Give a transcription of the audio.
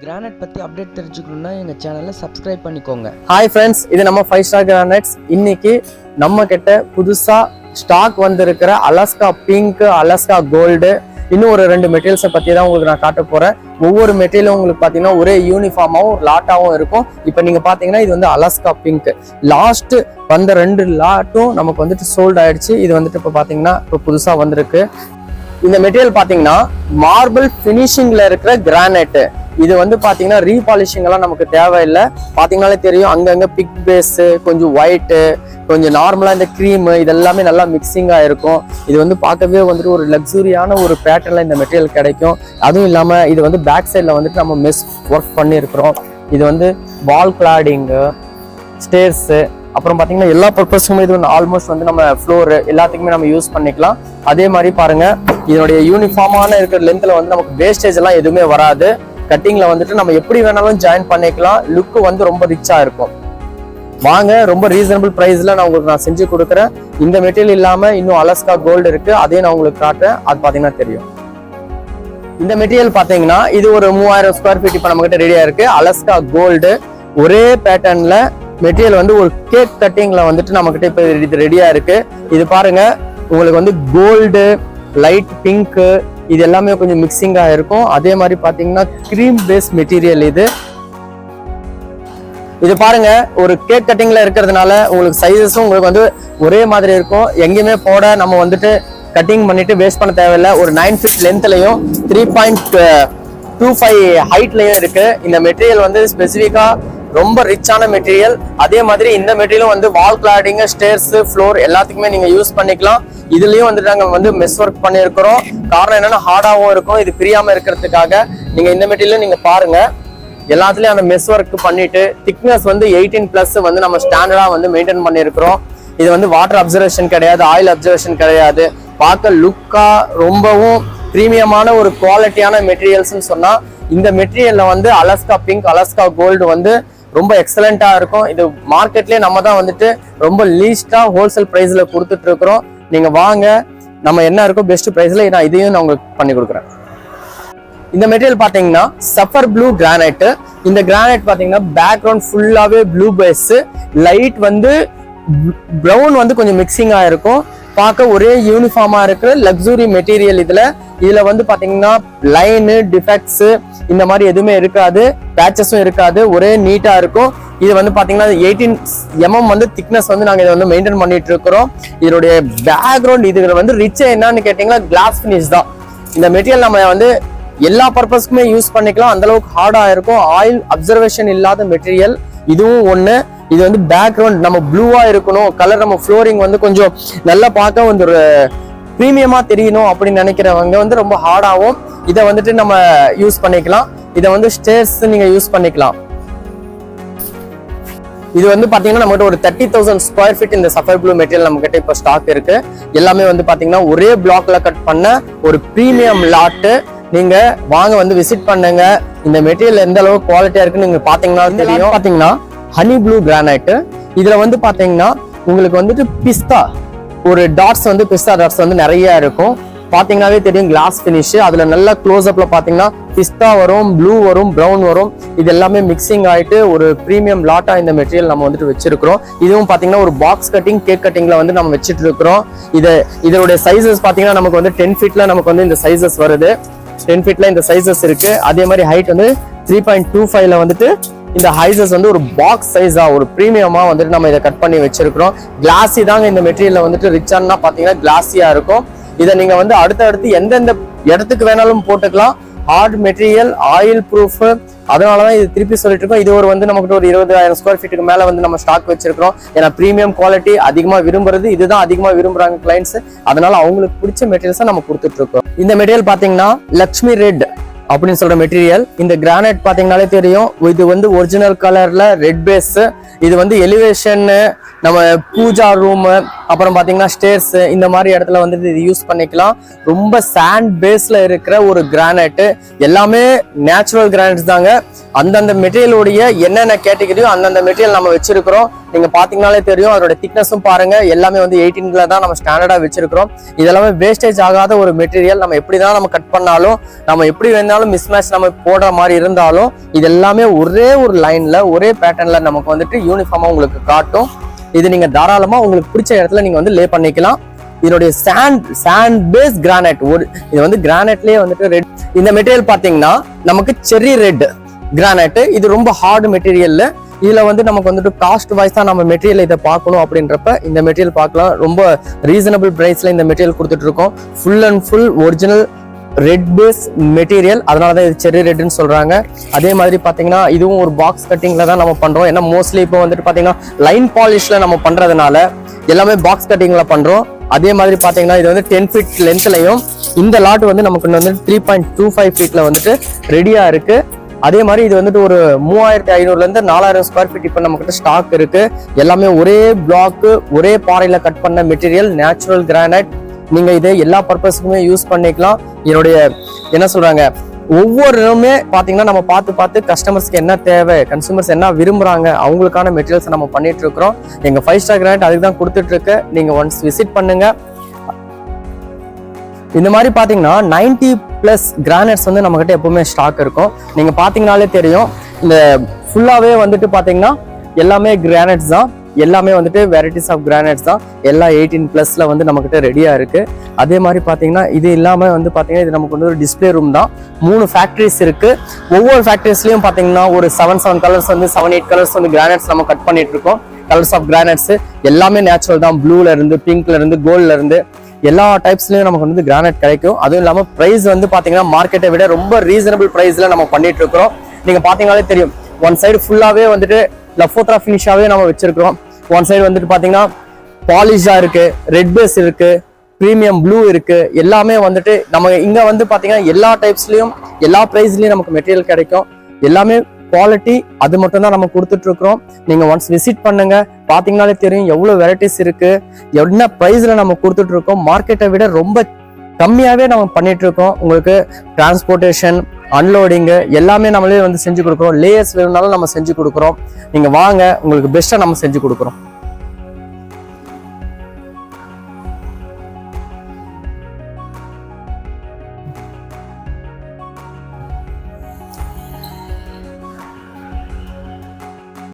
Granite பத்தி update தெரிஞ்சுக்கணும்னா எங்க சேனலை சப்ஸ்கிரைப் பண்ணிக்கோங்க. ஹாய் ஃப்ரெண்ட்ஸ், இது நம்ம 5 ஸ்டார் கிரானைட்ஸ். இன்னைக்கு நம்ம கிட்ட புதுசா ஸ்டாக் வந்திருக்கிற அலாஸ்கா பிங்க், அலாஸ்கா கோல்டு, இன்னும் ஒரு 2 மெட்டீரியல்ஸை பத்தி தான் உங்களுக்கு நான் காட்ட போறேன். ஒவ்வொரு மெட்டீரியலும் உங்களுக்கு பாத்தீங்கன்னா ஒரே யூனிஃபார்மாவும் லாட்டாவும் இருக்கும். இப்போ நீங்க பாத்தீங்கன்னா இது வந்து அலாஸ்கா பிங்க். லாஸ்ட் வந்த 2 லாட்டும் நமக்கு வந்துட்டு சோல்ட் ஆயிடுச்சு. இது வந்துட்டு இப்போ பாத்தீங்கன்னா இப்போ புதுசா வந்திருக்கு. இந்த மெட்டீரியல் பாத்தீங்கன்னா மார்பிள் பினிஷிங்ல இருக்கிற கிரானைட். இது வந்து பாத்தீங்கன்னா ரீபாலிஷிங் எல்லாம் நமக்கு தேவையில்லை. பாத்தீங்கன்னாலே தெரியும், அங்கங்க பிக் பேஸ், கொஞ்சம் ஒயிட்டு, கொஞ்சம் நார்மலா இந்த க்ரீம், இதெல்லாமே நல்லா மிக்சிங்கா இருக்கும். இது வந்து பார்க்கவே வந்துட்டு ஒரு லக்ஸூரியான ஒரு பேட்டர்ன்ல இந்த மெட்டீரியல் கிடைக்கும். அதுவும் இல்லாம இது வந்து பேக் சைட்ல வந்துட்டு நம்ம மெஸ் ஒர்க் பண்ணியிருக்கிறோம். இது வந்து வால் கிளாடிங்கு, ஸ்டேர்ஸ், அப்புறம் பாத்தீங்கன்னா எல்லா பர்பஸுமே இது வந்து ஆல்மோஸ்ட் வந்து நம்ம ஃப்ளோர் எல்லாத்துக்குமே நம்ம யூஸ் பண்ணிக்கலாம். அதே மாதிரி பாருங்க, இதனுடைய யூனிஃபார்மான இருக்கிற லென்த்ல வந்து நமக்கு வேஸ்டேஜ் எல்லாம் எதுவுமே வராது. கட்டிங்ல வந்துட்டு நம்ம எப்படி வேணாலும் ஜாயின் பண்ணிக்கலாம். லுக் வந்து ரொம்ப ரிச்சா இருக்கும். வாங்க, ரொம்ப ரீசனபிள் பிரைஸ்ல நான் உங்களுக்கு செஞ்சு கொடுக்குறேன். இந்த மெட்டீரியல் இல்லாம இன்னும் அலாஸ்கா கோல்டு இருக்கு, அதையும் நான் உங்களுக்கு காட்டுறேன். அது பாத்தீங்கன்னா தெரியும். இந்த மெட்டீரியல் பாத்தீங்கன்னா இது ஒரு 3000 ஸ்கொயர் ஃபீட் இப்ப நம்ம கிட்ட ரெடியா இருக்கு. அலாஸ்கா கோல்டு ஒரே பேட்டர்ன்ல மெட்டீரியல் வந்து ஒரு கேக் கட்டிங்ல வந்துட்டு நம்ம கிட்ட இப்ப இது ரெடியா இருக்கு. இது பாருங்க, உங்களுக்கு வந்து கோல்டு, லைட் பிங்க், இது எல்லாமே கொஞ்சம் மிக்சிங்கா இருக்கும். அதே மாதிரி பாத்தீங்கன்னா கிரீம் பேஸ் மெட்டீரியல் இது பாருங்க, ஒரு கேக் கட்டிங்ல இருக்கிறதுனால உங்களுக்கு சைஸஸும் உங்களுக்கு வந்து ஒரே மாதிரி இருக்கும். எங்கேயுமே போட நம்ம வந்துட்டு கட்டிங் பண்ணிட்டு வேஸ்ட் பண்ண தேவையில்லை. ஒரு 9 ஃபீட் லென்த்லயும் 3.25 ஹைட்லயும் இருக்கு. இந்த மெட்டீரியல் வந்து ஸ்பெசிஃபிக்கா ரொம்ப ரிச்சான மெட்டீரியல். அதே மாதிரி இந்த மெட்டீரியலும் வந்து வால் கிளாடிங், ஸ்டேர்ஸ், ஃப்ளோர் எல்லாத்துக்குமே நீங்க யூஸ் பண்ணிக்கலாம். இதுலயும் வந்து நாங்க வந்து மெஸ் ஒர்க் பண்ணியிருக்கிறோம். காரணம் என்னன்னா ஹார்டாவும் இருக்கும். இது பிரியாம இருக்கிறதுக்காக நீங்க இந்த மெட்டீரியல் நீங்க பாருங்க, எல்லாத்துலயும் அந்த மெஸ் ஒர்க் பண்ணிட்டு திக்னஸ் வந்து 18+ வந்து நம்ம ஸ்டாண்டர்டா வந்து மெயின்டைன் பண்ணியிருக்கிறோம். இது வந்து வாட்டர் அப்சர்வேஷன் கிடையாது, ஆயில் அப்சர்வேஷன் கிடையாது. பார்க்க லுக்கா ரொம்பவும் பிரீமியமான ஒரு குவாலிட்டியான மெட்டீரியல்ஸ்னு சொன்னா இந்த மெட்டீரியல்ல வந்து அலாஸ்கா பிங்க், அலாஸ்கா கோல்டு வந்து ரொம்ப எக்ஸலண்டா இருக்கும். இது மார்க்கெட்லயே நம்ம தான் வந்துட்டு ரொம்ப லீஸ்டா ஹோல்சேல் பிரைஸ்ல கொடுத்துட்டு இருக்கிறோம். நீங்க வாங்க, நம்ம என்ன இருக்கோ பெஸ்ட் பிரைஸ்ல நான் இதையும் நான் உங்களுக்கு பண்ணி கொடுக்குறேன். இந்த மெட்டீரியல் பாத்தீங்கன்னா சஃபர் ப்ளூ கிரானைட். இந்த கிரானைட் பாத்தீங்கன்னா பேக்ரவுண்ட் ஃபுல்லாவே ப்ளூ பேஸ், லைட் வந்து ப்ரௌன் வந்து கொஞ்சம் மிக்சிங்கா இருக்கும். பார்க்க ஒரே யூனிஃபார்மா இருக்கிற லக்ஸுரி மெட்டீரியல். இதுல வந்து பாத்தீங்கன்னா லைனு, டிஃபெக்ட்ஸ் இந்த மாதிரி எதுவுமே இருக்காது, பேச்சஸும் இருக்காது, ஒரே நீட்டா இருக்கும். இது வந்து பாத்தீங்கன்னா 18 mm வந்து திக்னஸ் வந்து நாங்க இதை வந்து மெயின்டைன் பண்ணிட்டு இருக்கிறோம். இதனுடைய பேக்ரவுண்ட் இதுல வந்து ரிச் என்னன்னு கேட்டீங்கன்னா கிளாஸ் பினிஷ் தான். இந்த மெட்டீரியல் நம்ம வந்து எல்லா பர்பஸ்க்குமே யூஸ் பண்ணிக்கலாம். அந்த அளவுக்கு ஹார்டா இருக்கும். ஆயில் அப்சர்வேஷன் இல்லாத மெட்டீரியல் இதுவும் ஒண்ணு. இது வந்து பேக்ரவுண்ட் நம்ம ப்ளூவா இருக்கணும், கலர் நம்ம ஃப்ளோரிங் வந்து கொஞ்சம் நல்லா பார்க்க வந்து ஒரு பிரீமியமா தெரியணும் அப்படின்னு நினைக்கிறவங்க வந்து ரொம்ப ஹார்டாவும் இதை வந்துட்டு நம்ம யூஸ் பண்ணிக்கலாம். இதை வந்து ஸ்டேர்ஸ் நீங்க யூஸ் பண்ணிக்கலாம். இது வந்து பாத்தீங்கன்னா நம்ம கிட்ட ஒரு 30,000 ஸ்கொயர் ஃபீட் இந்த சஃபர் ப்ளூ மெட்டீரியல் நம்ம கிட்ட இப்ப ஸ்டாக் இருக்கு. எல்லாமே வந்து பாத்தீங்கன்னா ஒரே பிளாக்ல கட் பண்ண ஒரு பிரீமியம் லாட்டு. நீங்க வாங்க வந்து விசிட் பண்ணுங்க. இந்த மெட்டீரியல் எந்த அளவுக்கு குவாலிட்டியா இருக்குன்னு நீங்க பாத்தீங்கன்னா தெரியும். பாத்தீங்கன்னா ஹனி ப்ளூ கிரானைட். இதுல வந்து பாத்தீங்கன்னா உங்களுக்கு வந்துட்டு பிஸ்தா ஒரு டாட்ஸ் வந்து பிஸ்தா டாட்ஸ் வந்து நிறைய இருக்கும். பாத்தீங்கன்னாவே தெரியும், கிளாஸ் பினிஷ். அதுல நல்லா க்ளோஸ் அப்ல பாத்தீங்கன்னா பிஸ்தா வரும், ப்ளூ வரும், ப்ரௌன் வரும். இது எல்லாமே மிக்சிங் ஆயிட்டு ஒரு பிரீமியம் லாட்டா இந்த மெட்டீரியல் நம்ம வந்துட்டு வச்சிருக்கிறோம். இதுவும் பாத்தீங்கன்னா ஒரு பாக்ஸ் கட்டிங், கேக் கட்டிங்ல வந்து நம்ம வச்சிட்டு இருக்கிறோம். இதோட சைசஸ் பாத்தீங்கன்னா நமக்கு வந்து 10 ஃபீட்ல நமக்கு வந்து இந்த சைசஸ் வருது. 10 ஃபீட்ல இந்த சைசஸ் இருக்கு. அதே மாதிரி ஹைட் வந்து 3.25ல வந்துட்டு இந்த ஹைசஸ் வந்து ஒரு பாக்ஸ் சைஸா ஒரு பிரீமியமா வந்துட்டு நம்ம இதை கட் பண்ணி வச்சிருக்கிறோம். கிளாஸி தாங்க இந்த மெட்டீரியல் வந்துட்டு ரிச்சானா பாத்தீங்கன்னா கிளாஸியா இருக்கும். இதை நீங்க வந்து அடுத்தடுத்து எந்தெந்த இடத்துக்கு வேணாலும் போட்டுக்கலாம். Heart material, oil proof. அதனாலதான் இது திருப்பி சொல்லிட்டு இருக்கோம். இது ஒரு வந்து நமக்கு ஒரு 20,000 ஸ்கொயர் ஃபீட்டுக்கு மேல வந்து நம்ம ஸ்டாக் வச்சிருக்கிறோம். ஏன்னா பிரீமியம் குவாலிட்டி அதிகமா விரும்புறது இதுதான், அதிகமா விரும்புறாங்க கிளைண்ட்ஸ். அதனால அவங்களுக்கு பிடிச்ச மெட்டீரியல்ஸை நம்ம கொடுத்துட்டு இருக்கோம். இந்த மெட்டீரியல் பாத்தீங்கன்னா லக்ஷ்மி ரெட் அப்படின்னு சொல்ற மெட்டீரியல். இந்த கிரானைட் பாத்தீங்கன்னாலே தெரியும், இது வந்து ஒரிஜினல் கலர்ல ரெட் பேஸ். இது வந்து எலிவேஷன், நம்ம பூஜா ரூம், அப்புறம் பாத்தீங்கன்னா ஸ்டேர்ஸ், இந்த மாதிரி இடத்துல வந்துட்டு இது யூஸ் பண்ணிக்கலாம். ரொம்ப சாண்ட் பேஸ்ல இருக்கிற ஒரு கிரானைட். எல்லாமே நேச்சுரல் கிரானைட்ஸ் தாங்க. அந்தந்த மெட்டீரியலுடைய என்னென்ன கேட்டகரியோ அந்தந்த மெட்டீரியல் நம்ம வச்சிருக்கிறோம். நீங்க பாத்தீங்கன்னாலே தெரியும். அதோட திக்னஸும் பாருங்க, எல்லாமே வந்து 18ல தான் நம்ம ஸ்டாண்டர்டா வச்சிருக்கிறோம். இதெல்லாமே வேஸ்டேஜ் ஆகாத ஒரு மெட்டீரியல். நம்ம எப்படிதான் நம்ம கட் பண்ணாலும், நம்ம எப்படி வேணாலும் மிஸ்மேட்ச் நம்ம போடுற மாதிரி இருந்தாலும், இது எல்லாமே ஒரே ஒரு லைன்ல ஒரே பேட்டர்ன்ல நமக்கு வந்துட்டு யூனிஃபார்மா உங்களுக்கு காட்டும். இது நீங்க தாராளமா உங்களுக்கு பிடிச்ச இடத்துல நீங்க வந்து லே பண்ணிக்கலாம். இதனுடைய சாண்ட் பேஸ் கிரானைட், இது வந்து கிரானைட்லயே வந்துட்டு ரெட். இந்த மெட்டீரியல் பாத்தீங்கன்னா நமக்கு செர்ரி ரெட் கிரானைட். இது ரொம்ப ஹார்டு மெட்டீரியல். இதுல வந்து நமக்கு வந்துட்டு காஸ்ட் வைஸ் தான் நம்ம மெட்டீரியல் இதை பார்க்கணும். அப்படின்றப்ப இந்த மெட்டீரியல் பார்க்கலாம். ரொம்ப ரீசனபிள் பிரைஸ்ல இந்த மெட்டீரியல் கொடுத்துட்டு இருக்கோம். Full and full original red base material, அதனாலதான் இது செர்ரி ரெட்னு சொல்றாங்க. அதே மாதிரி பாத்தீங்கன்னா இதுவும் ஒரு பாக்ஸ் கட்டிங்ல தான் நம்ம பண்றோம். ஏன்னா மோஸ்ட்லி இப்போ வந்துட்டு பாத்தீங்கன்னா லைன் பாலிஷ்ல நம்ம பண்றதுனால எல்லாமே பாக்ஸ் கட்டிங்ல பண்றோம். அதே மாதிரி பாத்தீங்கன்னா இது வந்து 10 feet லென்த்லயும், இந்த லாட் வந்து நமக்கு வந்து 3.25 feetல வந்துட்டு ரெடியா இருக்கு. அதே மாதிரி இது வந்துட்டு ஒரு 3500ல இருந்து 4000 ஸ்கொயர் ஃபீட் இப்ப நம்ம கிட்ட ஸ்டாக் இருக்கு. எல்லாமே ஒரே பிளாக், ஒரே பாறையில கட் பண்ண மெட்டீரியல், நேச்சுரல் கிரானைட். நீங்க இதை எல்லா பர்பஸ்க்குமே யூஸ் பண்ணிக்கலாம். என்னுடைய என்ன சொல்றாங்க, ஒவ்வொருமே பாத்தீங்கன்னா நம்ம பார்த்து கஸ்டமர்ஸ்க்கு என்ன தேவை, கன்சூமர்ஸ் என்ன விரும்புறாங்க, அவங்களுக்கான மெட்டீரியல்ஸ் நம்ம பண்ணிட்டு இருக்கிறோம். எங்க 5 ஸ்டார் கிரானைட் அதுக்கு தான் கொடுத்துட்டு இருக்கு. நீங்க ஒன்ஸ் விசிட் பண்ணுங்க. இந்த மாதிரி பாத்தீங்கன்னா 90+ கிரானைட்ஸ் வந்து நம்ம கிட்ட எப்பவுமே ஸ்டாக் இருக்கும். நீங்க பாத்தீங்கன்னாலே தெரியும். இந்த ஃபுல்லாவே வந்துட்டு பாத்தீங்கன்னா எல்லாமே கிரானைட்ஸ் தான். எல்லாமே வந்துட்டு வெரைட்டிஸ் ஆஃப் கிரானைட்ஸ் தான். எல்லா 18+ல வந்து நம்ம கிட்ட ரெடியா இருக்கு. அதே மாதிரி பாத்தீங்கன்னா இது இல்லாம வந்து பாத்தீங்கன்னா இது நமக்கு வந்து ஒரு டிஸ்பிளே ரூம் தான். 3 ஃபேக்டரிஸ் இருக்கு. ஒவ்வொரு ஃபேக்டரிஸ்லயும் பாத்தீங்கன்னா ஒரு 7 கலர்ஸ் வந்து 7-8 கலர்ஸ் வந்து கிரானைட்ஸ் நம்ம கட் பண்ணிட்டு இருக்கோம். கலர்ஸ் ஆஃப் கிரானைட்ஸ் எல்லாமே நேச்சுரல் தான். ப்ளூல இருந்து, பிங்க்ல இருந்து, கோல்ட்ல இருந்து எல்லா டைப்ஸ்லயும் நமக்கு வந்து கிரானைட் கிடைக்கும். அதுவும் இல்லாம பிரைஸ் வந்து பாத்தீங்கன்னா மார்க்கெட்டை விட ரொம்ப ரீசனபிள் பிரைஸ்ல நம்ம பண்ணிட்டு இருக்கிறோம். நீங்க பாத்தீங்கன்னாலே தெரியும். ஒன் சைடு ஃபுல்லாவே வந்துட்டு லஃபோத்ரா ஃபினிஷாவே நம்ம வச்சிருக்கிறோம். ஒன் சைடு வந்துட்டு பாத்தீங்கன்னா பாலிஷா இருக்கு, ரெட் பேஸ் இருக்கு, பிரீமியம் ப்ளூ இருக்கு. எல்லாமே வந்துட்டு நம்ம இங்க வந்து பாத்தீங்கன்னா எல்லா டைப்ஸ்லயும் எல்லா பிரைஸ்லயும் நமக்கு மெட்டீரியல் கிடைக்கும். எல்லாமே குவாலிட்டி, அது மட்டும் தான் நம்ம கொடுத்துட்டு இருக்கிறோம். நீங்க ஒன்ஸ் விசிட் பண்ணுங்க, பாத்தீங்கன்னாலே தெரியும் எவ்வளவு வெரைட்டிஸ் இருக்கு, என்ன பிரைஸ்ல நம்ம கொடுத்துட்டு இருக்கோம். மார்க்கெட்டை விட ரொம்ப கம்மியாவே நம்ம பண்ணிட்டு இருக்கோம். உங்களுக்கு டிரான்ஸ்போர்டேஷன், அன்லோடிங் எல்லாமே நம்மளே வந்து செஞ்சு கொடுக்குறோம். லேயர்ஸ் வேணும்னாலும் நம்ம செஞ்சு கொடுக்குறோம். நீங்க வாங்க, உங்களுக்கு பெஸ்ட்டா நம்ம செஞ்சு கொடுக்குறோம்.